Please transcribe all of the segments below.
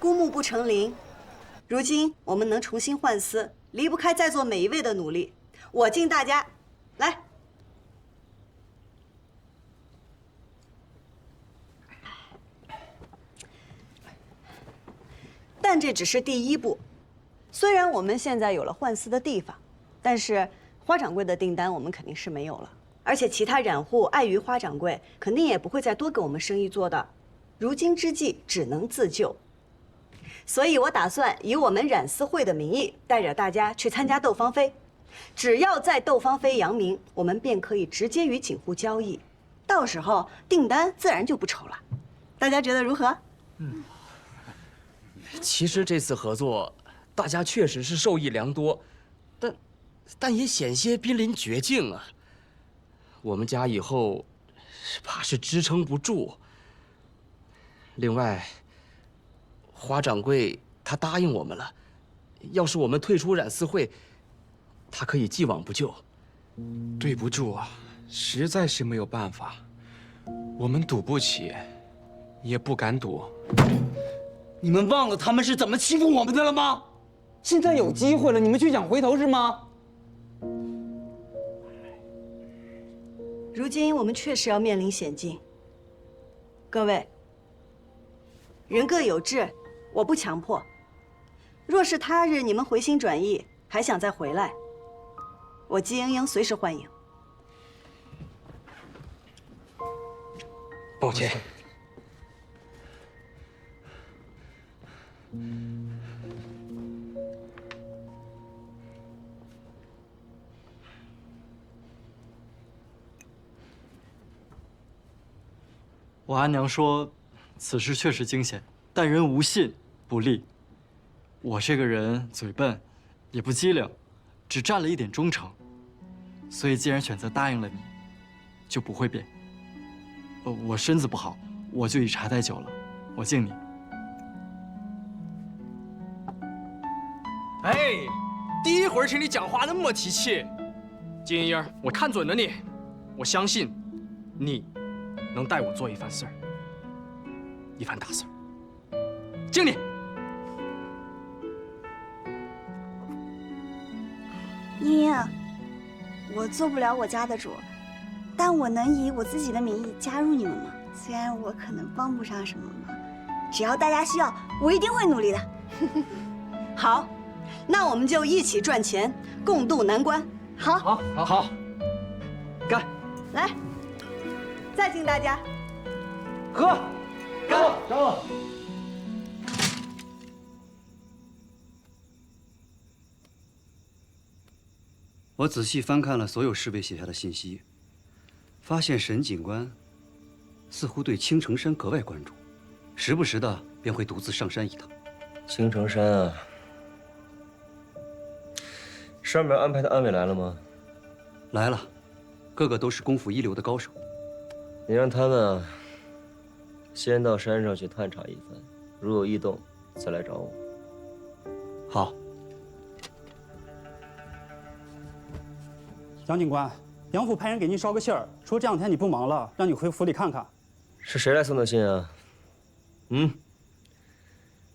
孤木不成林。如今我们能重新换丝，离不开在座每一位的努力。我敬大家，来。但这只是第一步。虽然我们现在有了换丝的地方，但是花掌柜的订单我们肯定是没有了。而且其他染户碍于花掌柜，肯定也不会再多给我们生意做的。如今之计，只能自救。所以我打算以我们染丝会的名义，带着大家去参加斗芳菲。只要在斗芳菲扬名，我们便可以直接与景户交易，到时候订单自然就不愁了。大家觉得如何？其实这次合作，大家确实是受益良多，但也险些濒临绝境啊。我们家以后怕是支撑不住。另外，花掌柜他答应我们了，要是我们退出染丝会，他可以既往不咎。对不住啊，实在是没有办法，我们赌不起，也不敢赌。你们忘了他们是怎么欺负我们的了吗？现在有机会了，你们就想回头是吗？如今我们确实要面临险境。各位，人各有志，我不强迫。若是他日你们回心转意，还想再回来，我姬莹莹随时欢迎。抱歉。我阿娘说，此事确实惊险，但人无信不立。我这个人嘴笨，也不机灵，只占了一点忠诚，所以既然选择答应了你，就不会变。我身子不好，我就以茶代酒了，我敬你。哎，第一回听你讲话那么提气，金莹莹，我看准了你，我相信你能带我做一番事儿，一番大事儿。敬你。莹莹，我做不了我家的主，但我能以我自己的名义加入你们吗？虽然我可能帮不上什么忙，只要大家需要，我一定会努力的。好，那我们就一起赚钱，共度难关。好，好，干！来，再敬大家。喝，干！走。我仔细翻看了所有侍卫写下的信息，发现沈警官似乎对青城山格外关注，时不时的便会独自上山一趟。青城山啊，上面安排的暗卫来了吗？来了，个个都是功夫一流的高手。你让他们啊，先到山上去探查一番，如有异动，再来找我。好。蒋警官，杨府派人给您捎个信儿，说这两天你不忙了，让你回府里看看。是谁来送的信啊？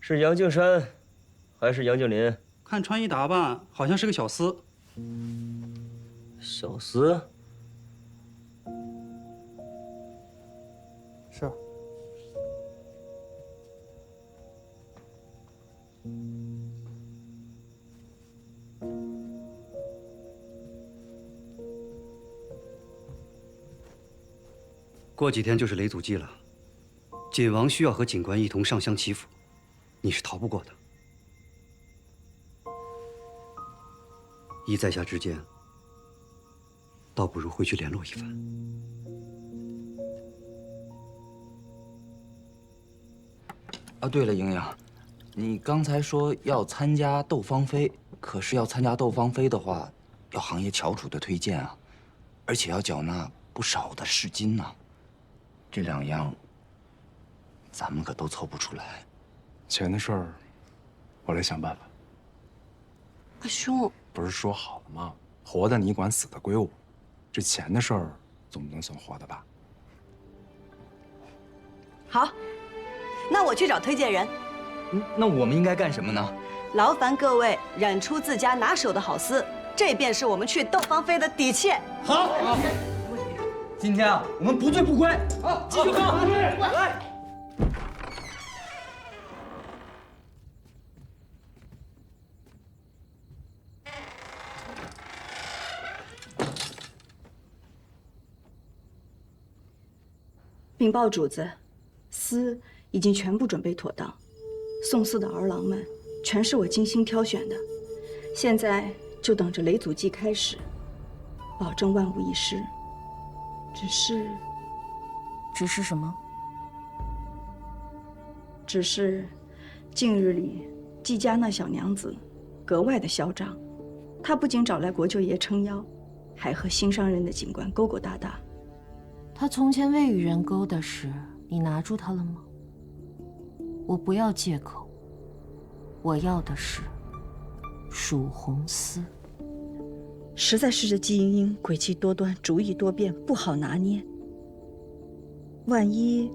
是杨敬山，还是杨敬林？看穿衣打扮，好像是个小厮。小厮？是。过几天就是雷祖祭了，锦王需要和警官一同上香祈福，你是逃不过的。依在下之见，倒不如回去联络一番。啊，对了，莹莹，你刚才说要参加斗芳菲，可是要参加斗芳菲的话，要行业翘楚的推荐啊，而且要缴纳不少的市金呢。这两样，咱们可都凑不出来。钱的事儿，我来想办法。阿兄，不是说好了吗？活的你管，死的归我。这钱的事儿，总不能算活的吧？好，那我去找推荐人。那我们应该干什么呢？劳烦各位染出自家拿手的好丝，这便是我们去窦芳菲的底气。好，今天啊，我们不醉不归。好，继续喝。来。禀报主子，丝已经全部准备妥当，送丝的儿郎们全是我精心挑选的，现在就等着雷祖祭开始，保证万无一失。只是什么？只是近日里季家那小娘子格外的嚣张，她不仅找来国舅爷撑腰，还和新上任的警官勾勾搭搭。他从前未与人勾搭时，你拿住他了吗？我不要借口，我要的是蜀红丝。实在是这季莺莺诡计多端，主意多变，不好拿捏。万一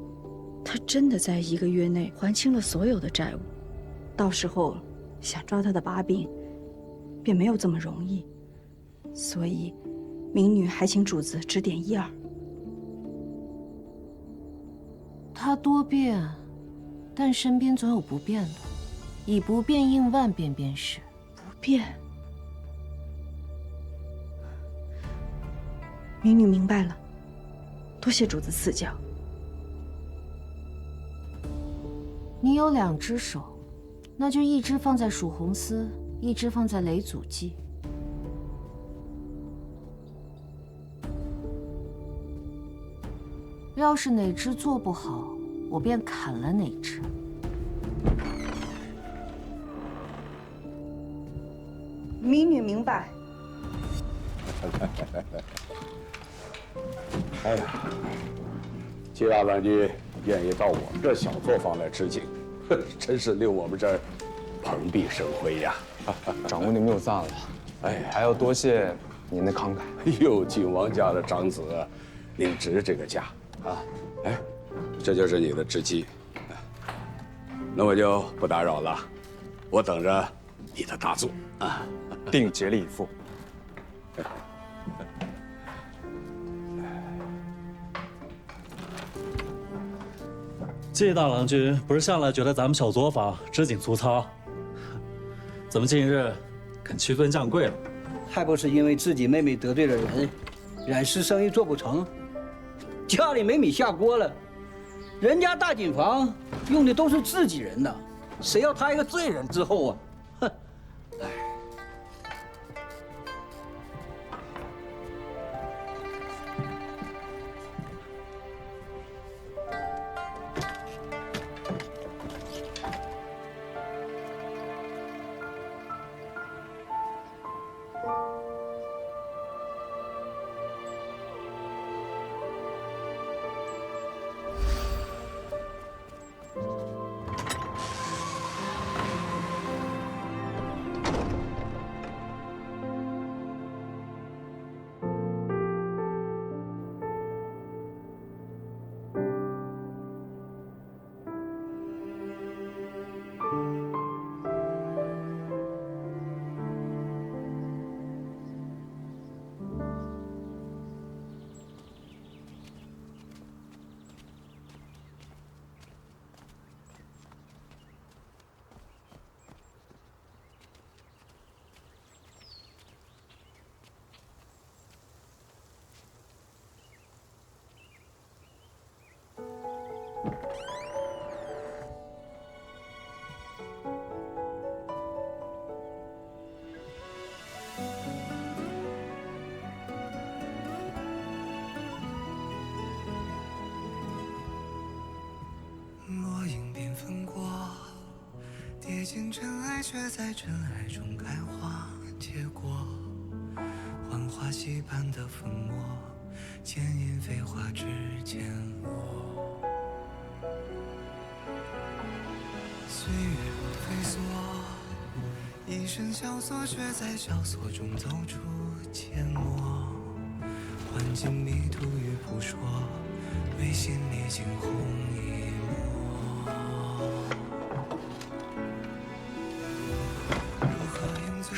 他真的在1个月内还清了所有的债务，到时候想抓他的把柄，便没有这么容易。所以，民女还请主子指点一二。他多变，但身边总有不变的，以不变应万变便是。不变。民女明白了，多谢主子赐教。你有2只手，那就1只放在蜀红丝，1只放在雷祖祭。要是哪只做不好，我便砍了哪只。民女明白。哎呀，季大将军愿意到我们这小作坊来吃景，真是令我们这儿蓬荜生辉呀！长官您谬赞了，哎，还要多谢您的慷慨。哎呦，景王家的长子，您值这个价啊！哎，这就是你的知己，那我就不打扰了，我等着你的大作啊！定竭力以赴。季大郎君不是向来觉得咱们小作坊织锦粗糙，怎么近日肯屈尊降贵了？还不是因为自己妹妹得罪了人，染丝生意做不成，家里没米下锅了。人家大锦坊用的都是自己人呐，谁要他一个罪人之后啊？哼！哎。跌进尘埃，却在尘埃中开花结果。幻化溪畔的粉末，牵引飞花之间落。岁月如飞梭，一身萧索，却在萧索中走出缄默。幻境迷途与扑朔，为心里惊鸿一抹。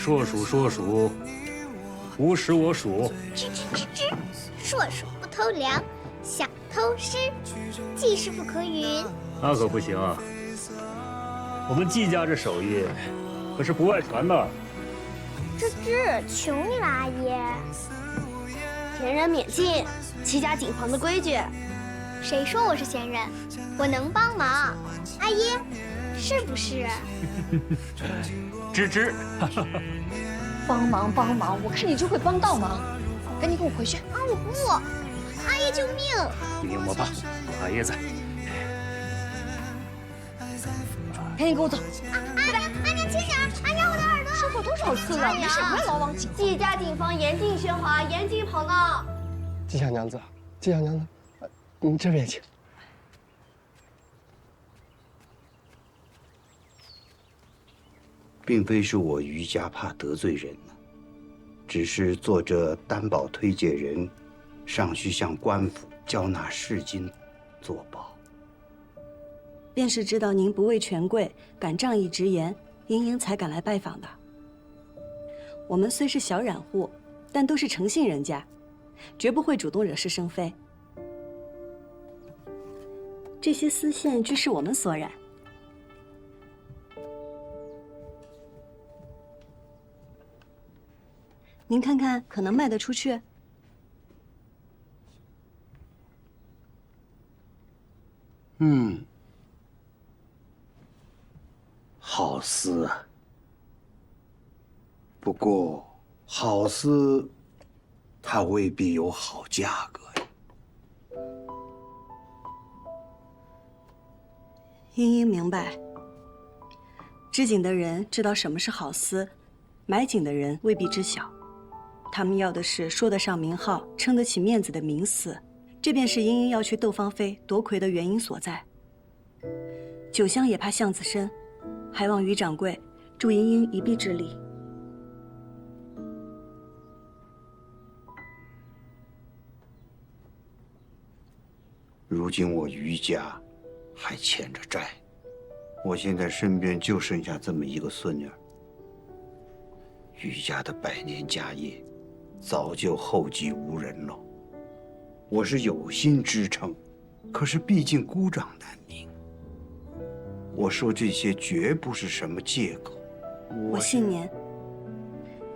硕鼠硕鼠，无食我黍。吱吱吱吱，硕鼠不偷粮，想偷师，季师傅可允。那可不行啊！我们季家这手艺可是不外传的。吱吱，求你了，阿姨。闲人免进，戚家谨防的规矩。谁说我是闲人？我能帮忙，阿姨，是不是？吱吱，帮忙帮忙，我看你就会帮倒忙。赶紧跟我回去。啊，我不，阿姨救命！一定莫怕，有阿爷在。赶紧跟我走。阿娘轻点，阿娘我的耳朵。说过多少次了，没事不要老往紧。季家谨防严禁喧哗，严禁跑闹。季小娘子，季小娘子，您这边请。并非是我余家怕得罪人呢，只是做这担保推介人，尚需向官府交纳市金作保。便是知道您不畏权贵，敢仗义直言，英英才敢来拜访的。我们虽是小染户，但都是诚信人家，绝不会主动惹是生非。这些丝线俱是我们所染。您看看，可能卖得出去？好丝啊。不过，好丝，它未必有好价格呀。英英明白，织锦的人知道什么是好丝，买锦的人未必知晓。他们要的是说得上名号、撑得起面子的名丝，这便是英英要去窦芳菲夺魁的原因所在。酒香也怕巷子深，还望于掌柜助英英一臂之力。如今我余家还欠着债，我现在身边就剩下这么一个孙女儿，余家的百年家业早就后继无人了。我是有心支撑，可是毕竟孤掌难鸣。我说这些绝不是什么借口。我信您，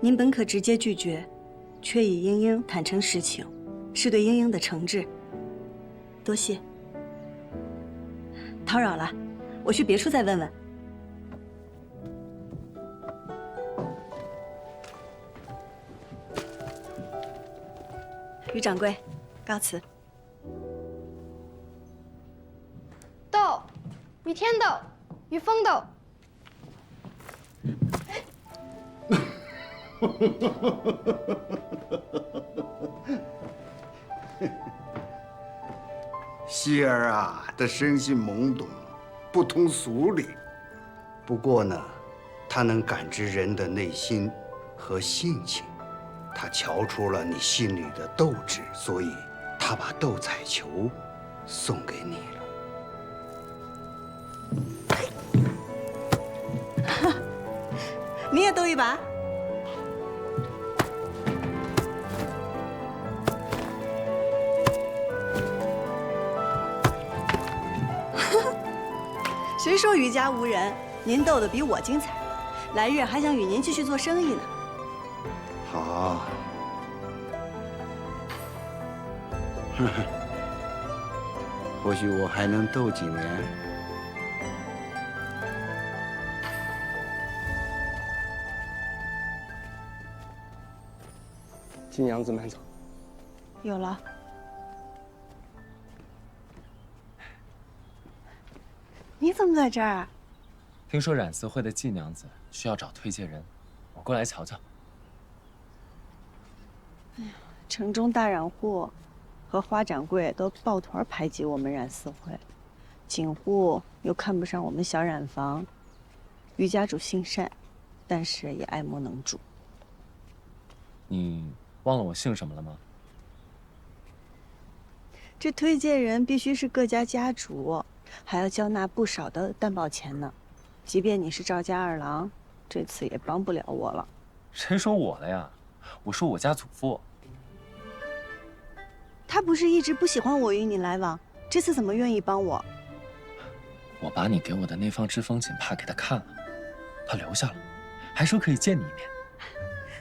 您本可直接拒绝，却以英英坦诚实情，是对英英的诚挚。多谢，叨扰了，我去别处再问问。于掌柜，告辞。豆，于天豆，于风豆。希儿啊，他生性懵懂，不通俗理。不过呢，他能感知人的内心和性情，他瞧出了你心里的斗志，所以他把斗彩球送给你了。你也斗一把？谁说于家无人？您斗得比我精彩，来日还想与您继续做生意呢。好，或许我还能斗几年。季娘子慢走。有了。你怎么在这儿？听说染丝会的季娘子需要找推介人，我过来瞧瞧。哎呀，城中大染户和花掌柜都抱团排挤我们染丝会，锦户又看不上我们小染坊。于家主心善，但是也爱莫能助。你忘了我姓什么了吗？这推荐人必须是各家家主，还要交纳不少的担保钱呢。即便你是赵家二郎，这次也帮不了我了。谁说我的呀？我说我家祖父。他不是一直不喜欢我与你来往，这次怎么愿意帮我？我把你给我的那方支风锦帕给他看了，他留下了，还说可以见你一面。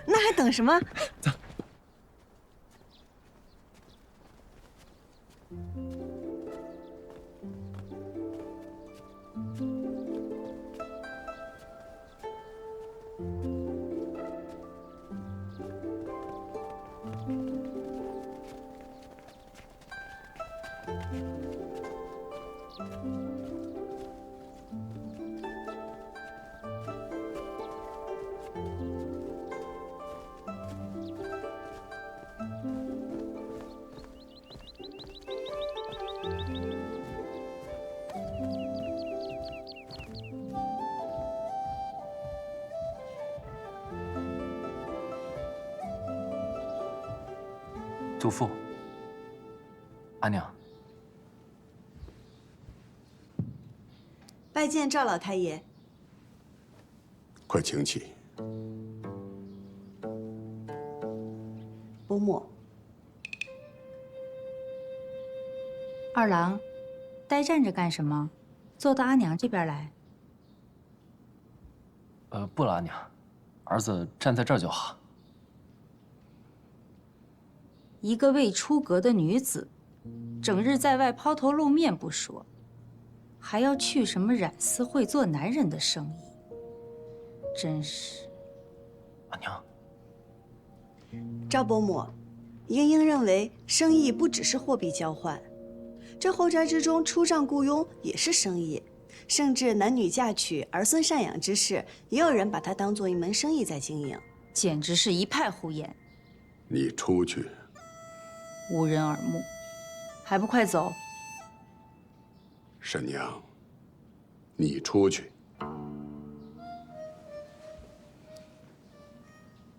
那还等什么？走。祖父，阿娘，拜见赵老太爷。快请起。伯母，二郎，呆站着干什么？坐到阿娘这边来。不了，阿娘，儿子站在这儿就好。一个未出阁的女子，整日在外抛头露面不说，还要去什么染丝会做男人的生意，真是。阿娘，赵伯母，英英认为生意不只是货币交换，这后宅之中出账雇佣也是生意，甚至男女嫁娶、儿孙赡养之事，也有人把它当做一门生意在经营，简直是一派胡言，你出去。无人耳目，还不快走！沈娘，你出去。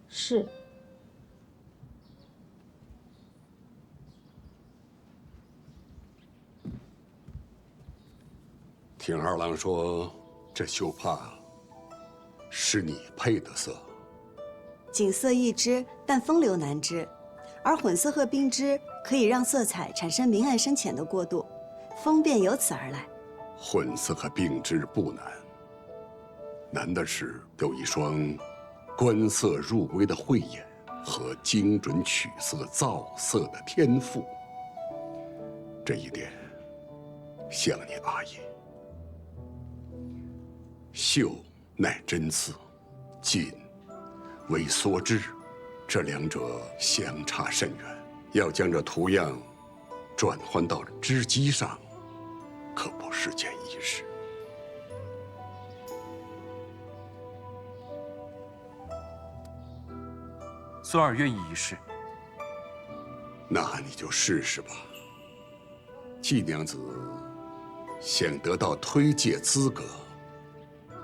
是。听二郎说，这绣帕是你配的色。锦色一枝，但风流难支。而混色和冰织可以让色彩产生明暗深浅的过渡，风便由此而来。混色和并织不难，难的是有一双观色入微的慧眼和精准取色造色的天赋。这一点，像你阿爷。绣乃针刺，锦为梭织。这两者相差甚远，要将这图样转换到织机上，可不是件易事。孙儿愿意一试。那你就试试吧。季娘子想得到推介资格，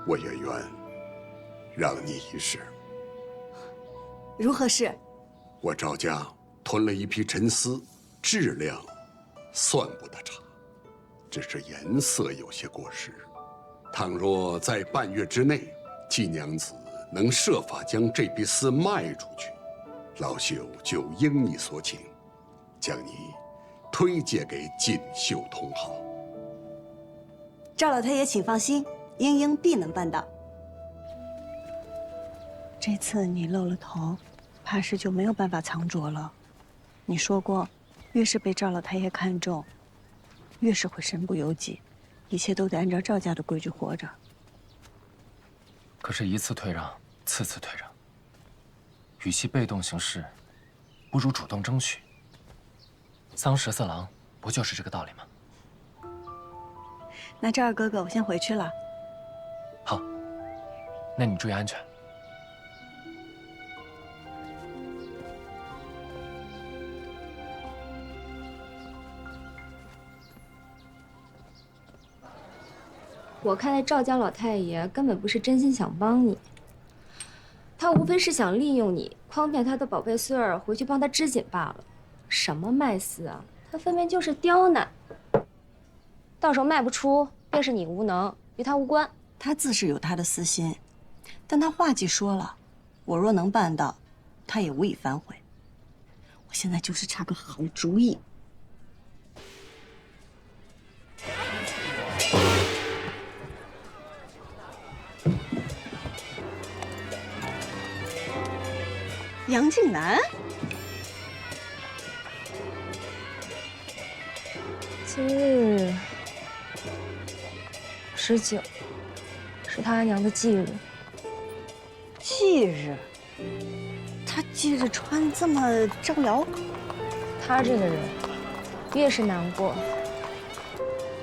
我也愿让你一试。如何是？我赵家囤了一批沉丝，质量算不得差，只是颜色有些过时。倘若在半月之内，季娘子能设法将这批丝卖出去，老朽就应你所请，将你推荐给锦绣同好。赵老太爷，请放心，英英必能办到。这次你露了头，怕是就没有办法藏拙了。你说过，越是被赵老太爷看重，越是会身不由己，一切都得按照赵家的规矩活着。可是，一次退让，次次退让，与其被动行事，不如主动争取。桑十四郎不就是这个道理吗？那赵二哥哥，我先回去了。好，那你注意安全。我看来赵家老太爷根本不是真心想帮你，他无非是想利用你，诓骗他的宝贝孙儿回去帮他织锦罢了。什么卖丝啊，他分明就是刁难。到时候卖不出，便是你无能，与他无关。他自是有他的私心，但他话既说了，我若能办到，他也无以反悔。我现在就是差个好主意。杨静南，今日19，是他阿娘的忌日。忌日？他忌日穿这么招摇？他这个人，越是难过，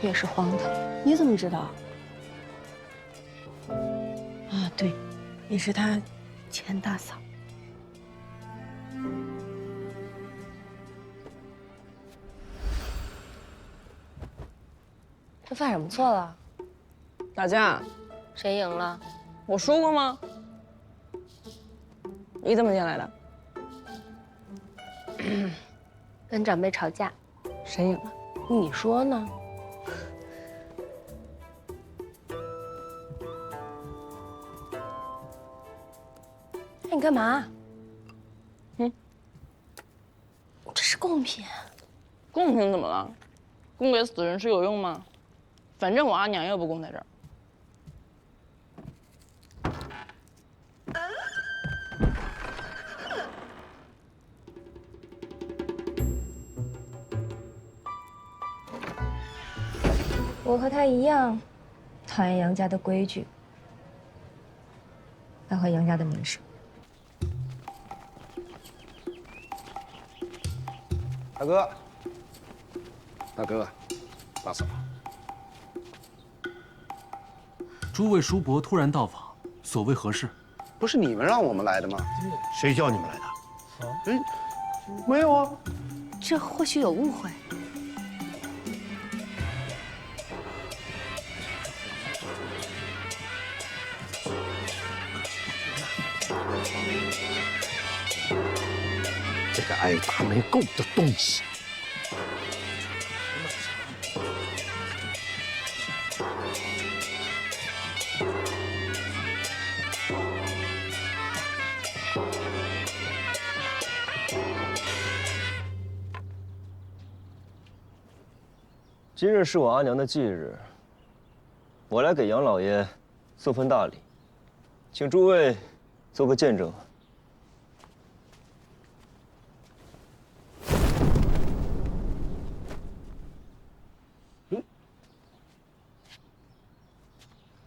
越是荒唐。你怎么知道？啊，对，你是他前大嫂。这犯什么错了？打架。谁赢了？我说过吗？你怎么进来的？跟长辈吵架。谁赢了？你说呢？哎，你干嘛？这是贡品。贡品怎么了？供给死人是有用吗？反正我阿娘又不供在这儿。我和他一样，讨厌杨家的规矩，败坏杨家的名声。大哥，大哥，大嫂，诸位叔伯突然到访，所谓何事？不是你们让我们来的吗？谁叫你们来的？没有啊。这或许有误会。这个爱打没够的东西！今日是我阿娘的忌日，我来给杨老爷送份大礼，请诸位做个见证。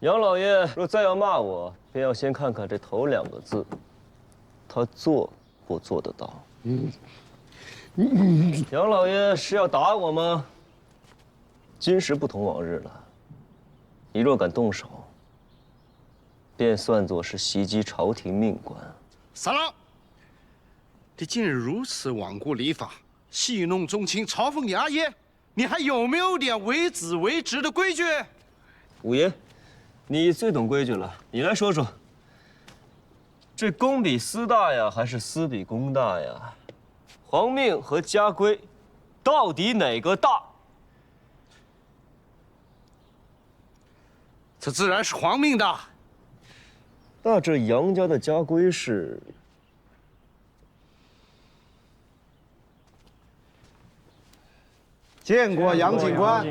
杨老爷若再要骂我，便要先看看这头2个字，他做不做得到。杨老爷是要打我吗？今时不同往日了，你若敢动手，便算作是袭击朝廷命官。三郎，你今日如此罔顾礼法，戏弄宗亲，嘲讽衙爷，你还有没有点为子为职的规矩？五爷，你最懂规矩了，你来说说，这公比私大呀，还是私比公大呀？皇命和家规，到底哪个大？这自然是皇命大。那这杨家的家规是？见过杨警官。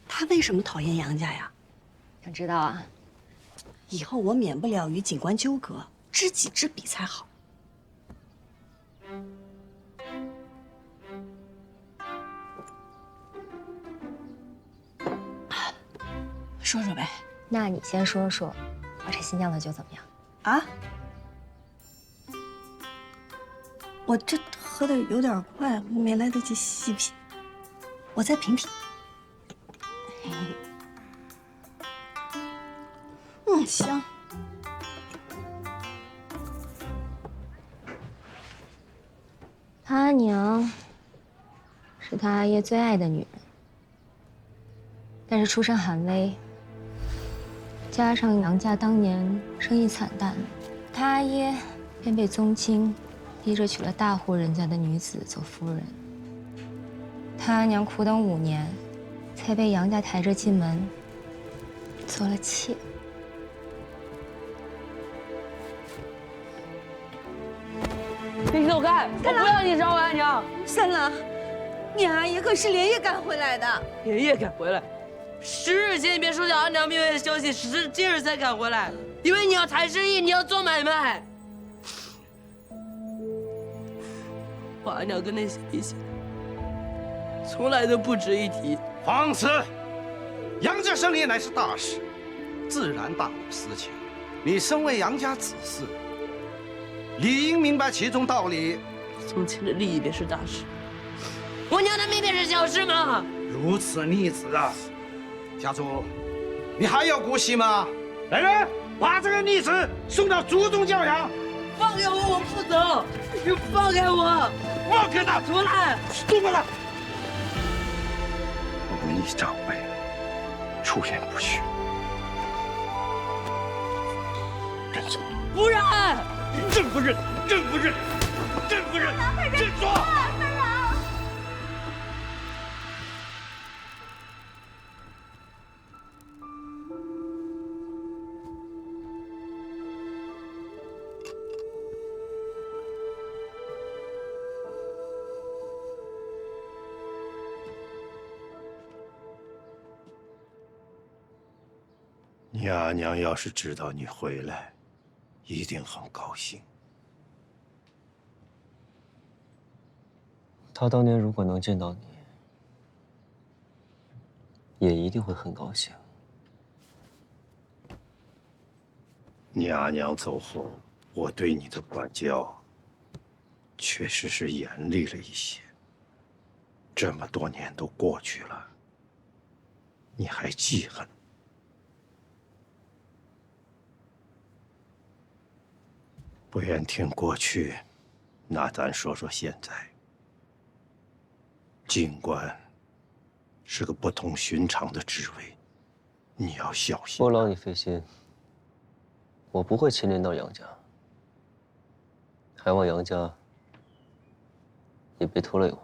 他为什么讨厌杨家呀？想知道啊？以后我免不了与警官纠葛，知己知彼才好。说说呗。那你先说说，我这新酿的酒怎么样？啊？我这喝的有点快，没来得及细品，我再品品。香。他阿娘是他阿爷最爱的女人，但是出身寒微，加上杨家当年生意惨淡，他阿爷便被宗亲逼着娶了大户人家的女子做夫人。他阿娘苦等5年，才被杨家抬着进门，做了妾。你走开！我不要你找我阿娘。三郎，你阿姨可是连夜赶回来的。连夜赶回来，10日前你便收下阿娘命危的消息，时至今日才赶回来。因为你要谈生意，你要做买卖。我阿娘跟那些一起，从来都不值一提。放肆！杨家生意乃是大事，自然大有私情。你身为杨家子嗣，理应明白其中道理。从前的利益便是大事，我娘的命便是小事吗？如此逆子啊！家主，你还要姑息吗？来人，把这个逆子送到族中教养。放开我，我不走！你放开我！放开他！出来！出来！忤逆长辈，出言不逊，认错。夫人，朕不认，朕不认，朕不认，朕说。你阿娘要是知道你回来，一定很高兴。她当年如果能见到你，也一定会很高兴。你阿娘走后，我对你的管教确实是严厉了一些。这么多年都过去了，你还记恨？不愿听过去，那咱说说现在。进官是个不同寻常的职位，你要小心。不劳你费心，我不会牵连到杨家，还望杨家也别拖累我。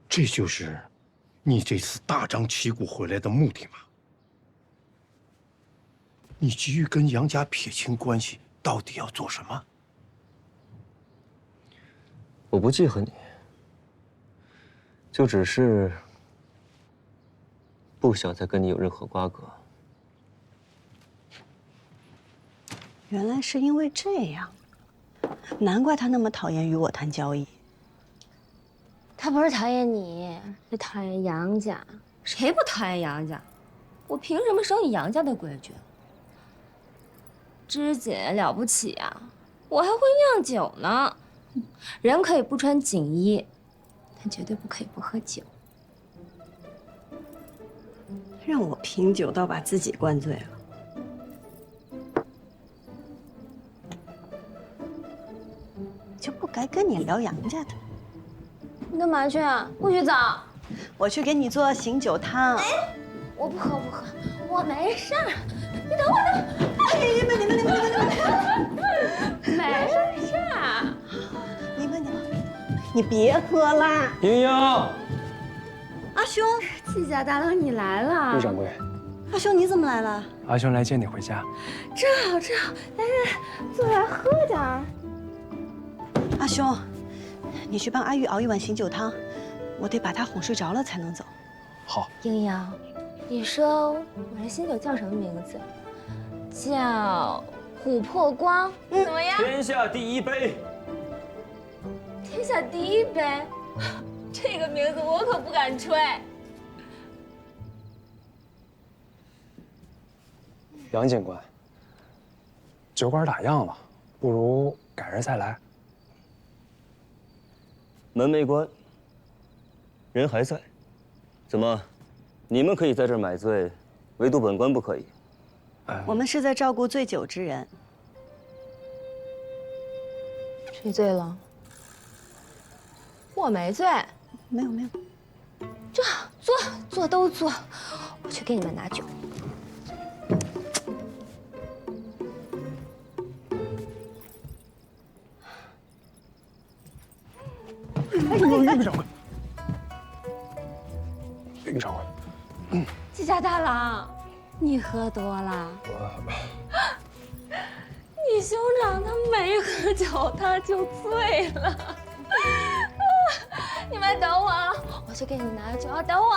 这就是你这次大张旗鼓回来的目的吗？你急于跟杨家撇清关系，到底要做什么？我不记恨你，就只是不想再跟你有任何瓜葛。原来是因为这样，难怪他那么讨厌与我谈交易。他不是讨厌你，是讨厌杨家。谁不讨厌杨家？我凭什么守你杨家的规矩？芝姐了不起啊，我还会酿酒呢。人可以不穿锦衣，但绝对不可以不喝酒。让我品酒倒把自己灌醉了。就不该跟你聊杨家的。你干嘛去啊？不许走！我去给你做醒酒汤。哎，我不喝，我没事儿。你等我等。你们，没事儿。你别喝啦。莹莹，阿兄，季家大佬你来了。陆掌柜，阿兄你怎么来了？阿兄来接你回家。正好，来，坐来喝点儿。阿兄，你去帮阿玉熬一碗醒酒汤，我得把她哄睡着了才能走。好。莹莹，你说我这醒酒叫什么名字？叫琥珀光，怎么样？天下第一杯。天下第一杯，这个名字我可不敢吹。杨警官，酒馆打烊了，不如改日再来。门没关，人还在。怎么，你们可以在这儿买醉，唯独本官不可以？我们是在照顾醉酒之人。谁醉了？我没醉。没有。这坐都坐，我去给你们拿酒。陆掌柜，大大郎，你喝多了。你兄长他没喝酒，他就醉了。你们等我啊，我去给你拿酒，等我。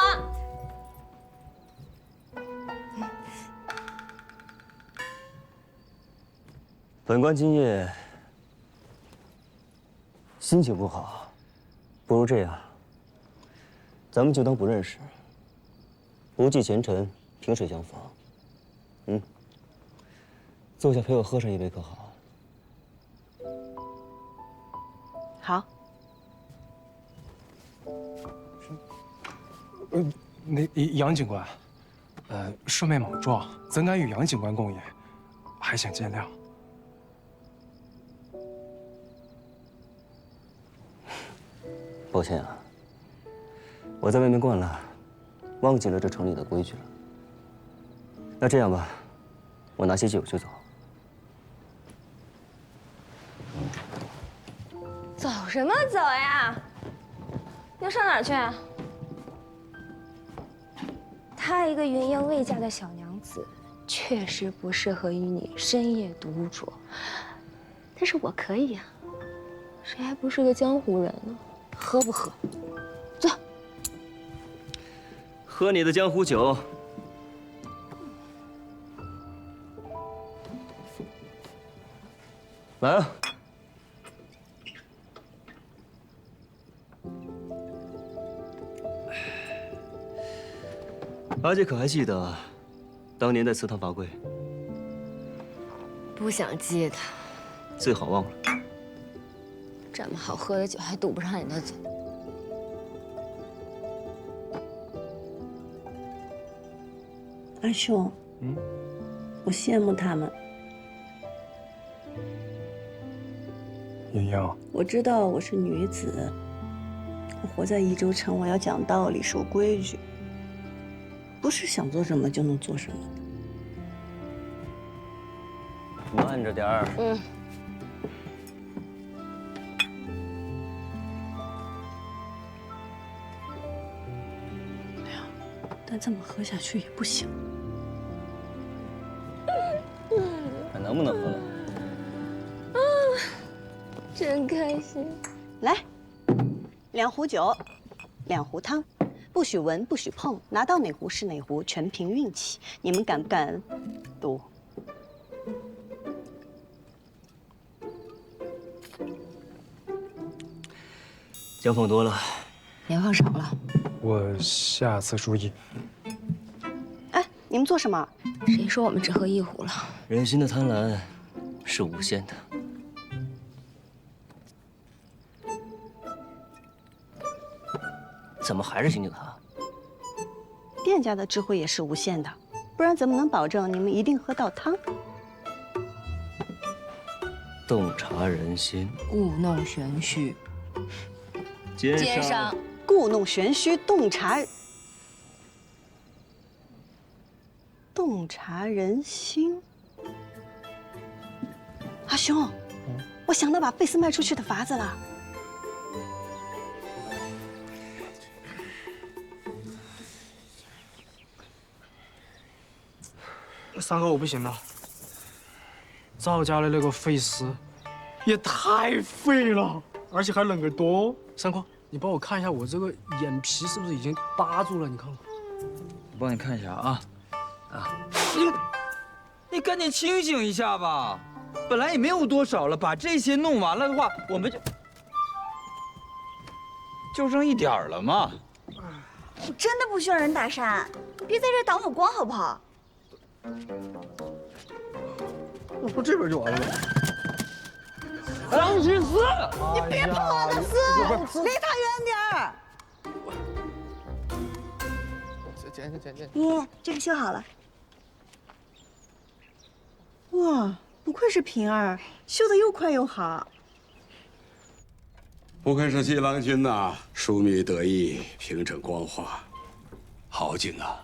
本官今夜心情不好，不如这样，咱们就当不认识，不计前尘，萍水相逢。坐下陪我喝上一杯，可好？好。那杨警官，赦免莽撞，怎敢与杨警官共饮，还请见谅。抱歉啊，我在外面惯了，忘记了这城里的规矩了。那这样吧，我拿些酒就走。走什么走呀？要上哪儿去？她一个云英未嫁的小娘子，确实不适合与你深夜独酌。但是我可以呀，谁还不是个江湖人呢？喝不喝？坐。喝你的江湖酒。来啊！阿姐可还记得当年在祠堂罚跪？不想记得，最好忘了。这么好喝的酒还堵不上你的嘴。阿兄，我羡慕他们。莹莹，我知道我是女子，我活在宜州城，我要讲道理、守规矩，不是想做什么就能做什么的。慢着点儿。但这么喝下去也不行。还能不能喝了？真开心。来，2壶酒，2壶汤，不许闻，不许碰，拿到哪壶是哪壶，全凭运气。你们敢不敢赌？姜放多了，盐放少了。我下次注意。哎，你们做什么？谁说我们只喝1壶了？人心的贪婪是无限的。怎么还是刑警堂？店家的智慧也是无限的，不然怎么能保证你们一定喝到汤？洞察人心，故弄玄虚。奸商，故弄玄虚，洞察人心。阿兄，我想到把贝斯卖出去的法子了。三哥，我不行了，赵家的那个费斯也太废了，而且还冷个多。三哥，你帮我看一下我这个眼皮是不是已经扒住了？你看看。我帮你看一下啊。你赶紧清醒一下吧，本来也没有多少了，把这些弄完了的话，我们就剩一点儿了嘛。我真的不需要人打伞，别在这挡我光好不好？我说这边就完了呗。王十四，你别碰我的丝，离他远点儿。姐，这个绣好了。哇，不愧是平儿，绣的又快又好。不愧是西郎君呐，疏密得意，平整光滑，好景啊！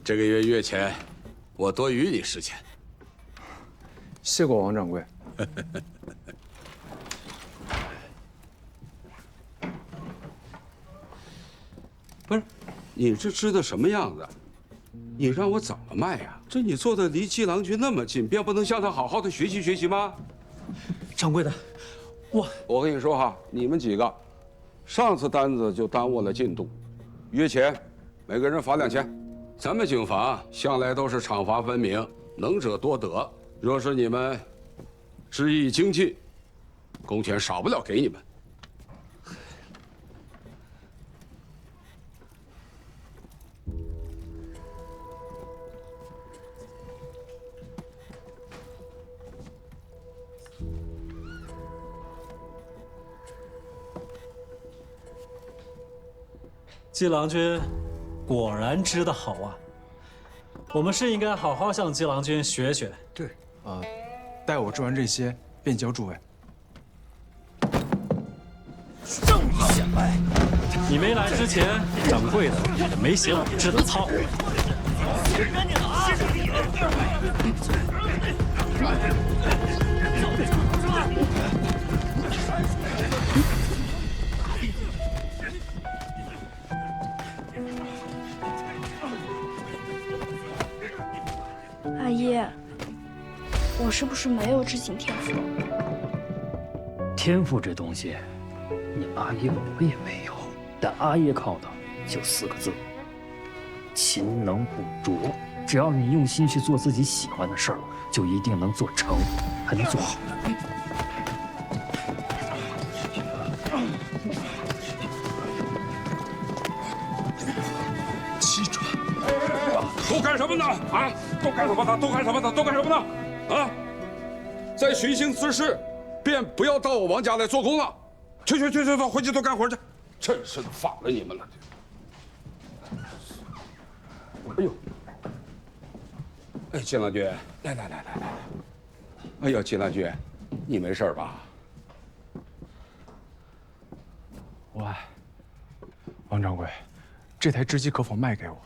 这个月月钱，我多余你10钱。谢过王掌柜。不是，你这织的什么样子？你让我怎么卖呀？这你坐的离季郎君那么近，便不能向他好好的学习学习吗？掌柜的，我跟你说哈，你们几个，上次单子就耽误了进度，约钱，每个人罚2000。咱们警坊向来都是赏罚分明，能者多得。若是你们织艺精进，工钱少不了给你们。季郎君果然织得好啊！我们是应该好好向季郎君学学。对，待我织完这些，便交诸位。正义显摆！你没来之前，掌柜的也没嫌我织的糙。阿姨，我是不是没有织锦天赋？天赋这东西，你阿姨我也没有，但阿姨靠的就4个字：勤能补拙。只要你用心去做自己喜欢的事儿，就一定能做成，还能做好。7转。都干什么呢？啊！都干什么呢？都干什么呢？都干什么呢？啊！在寻衅滋事，便不要到我王家来做工了。去，回去都干活去！真是的，反了你们了！哎呦！哎，季郎君，来！哎呀，季郎君，你没事吧？喂，王掌柜，这台织机可否卖给我？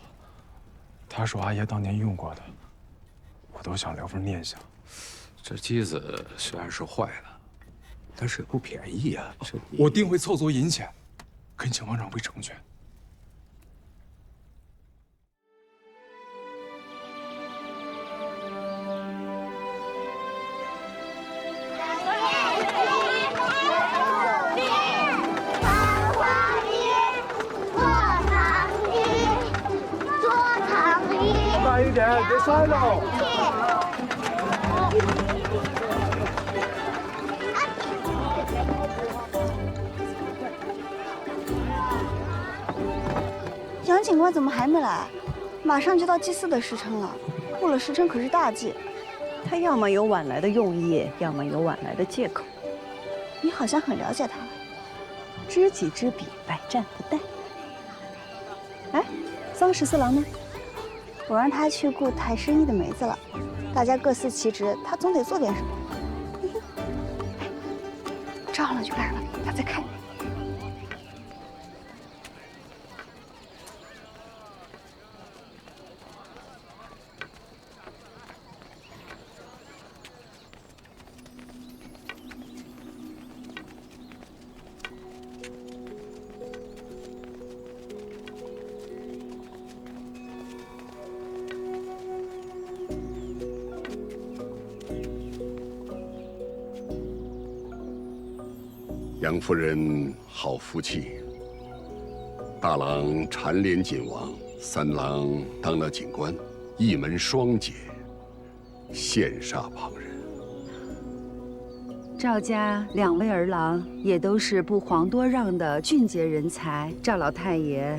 他说阿爷当年用过的，我都想留份念想。这机子虽然是坏了，但是也不便宜啊。我定会凑足银钱，恳请王掌柜成全。快一点，别摔喽！杨警官怎么还没来？马上就到祭祀的时辰了，过了时辰可是大忌。他要么有晚来的用意，要么有晚来的借口。你好像很了解他。知己知彼，百战不殆。哎，桑14郎呢？我让他去顾抬生意的梅子了，大家各司其职，他总得做点什么。照了就干了，他在看你。杨夫人好福气，大郎蝉联锦王，3郎当了警官，一门双杰，羡煞旁人。赵家2位儿郎也都是不遑多让的俊杰人才，赵老太爷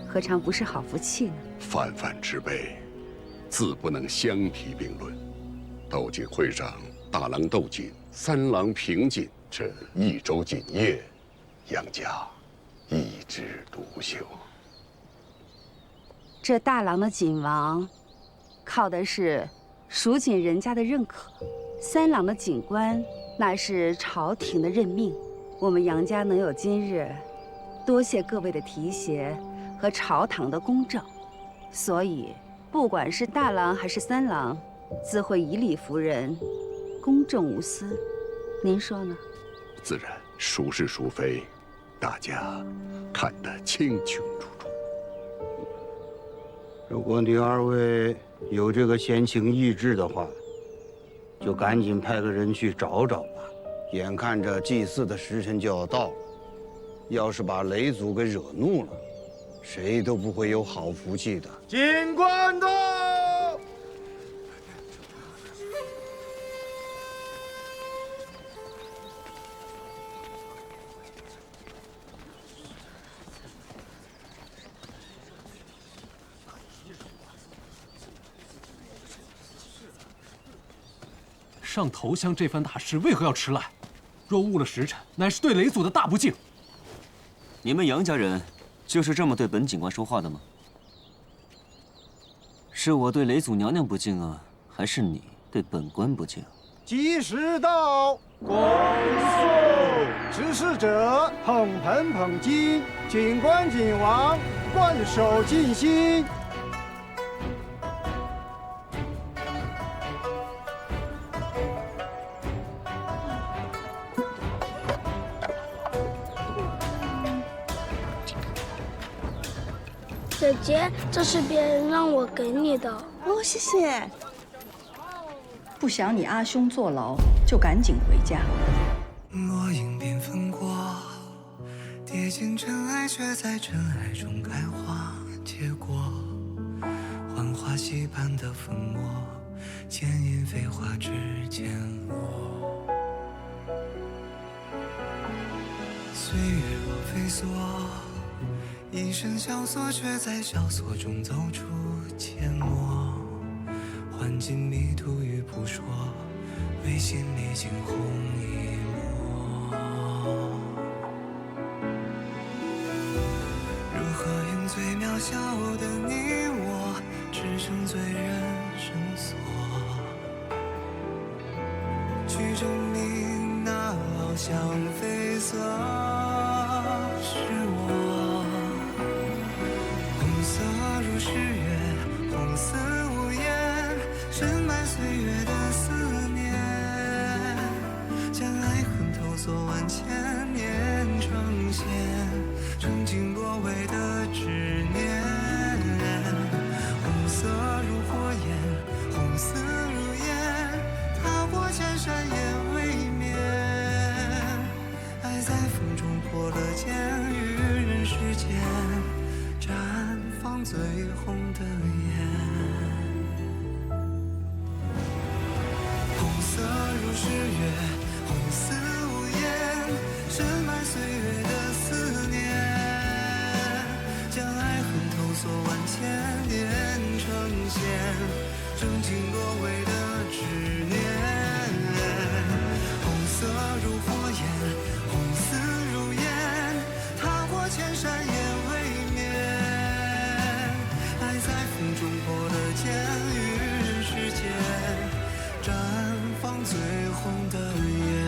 何尝不是好福气呢？泛泛之辈，自不能相提并论。斗锦会上，大郎斗锦，3郎平锦。这1周锦业，杨家一枝独秀。这大郎的锦王，靠的是蜀锦人家的认可；3郎的锦官，那是朝廷的任命。我们杨家能有今日，多谢各位的提携和朝堂的公正。所以，不管是大郎还是3郎，自会以理服人，公正无私。您说呢？自然，孰是孰非，大家看得清清楚楚。如果你二位有这个闲情逸致的话，就赶紧派个人去找找吧。眼看着祭祀的时辰就要到了，要是把雷祖给惹怒了，谁都不会有好福气的。进关到。上投降这番大事为何要迟来？若误了时辰，乃是对雷祖的大不敬。你们杨家人就是这么对本警官说话的吗？是我对雷祖娘娘不敬啊，还是你对本官不敬？吉时到，恭送！指使者捧盆捧金，警官警王冠手尽心。姐姐，这是别人让我给你的。哦，谢谢。不想你阿兄坐牢，就赶紧回家。落英缤纷过，跌进尘埃，却在尘埃中开花结果。幻化溪畔的粉末，剪影飞花之间落。岁月若飞梭。一身萧索，却在萧索中走出缄默。换尽迷途与扑朔，为心历经红一抹。如何用最渺小的你我，支撑最人生锁？去证明那翱翔绯色是我。红色如诗月，红似无言，深埋岁月的思念，将爱恨透锁万千年成线，曾经落位的执念。红色如火焰，红丝如烟，踏过千山也未眠。爱在风中破了茧，于人世间。绽放最红的颜，红色如诗月，红似无言，深埋岁月的思念，将爱恨透锁万千年成线，挣尽落位的执念。红色如火焰，红丝如烟，踏过千山也未灭。在风中破了茧，于人世间绽放最红的颜。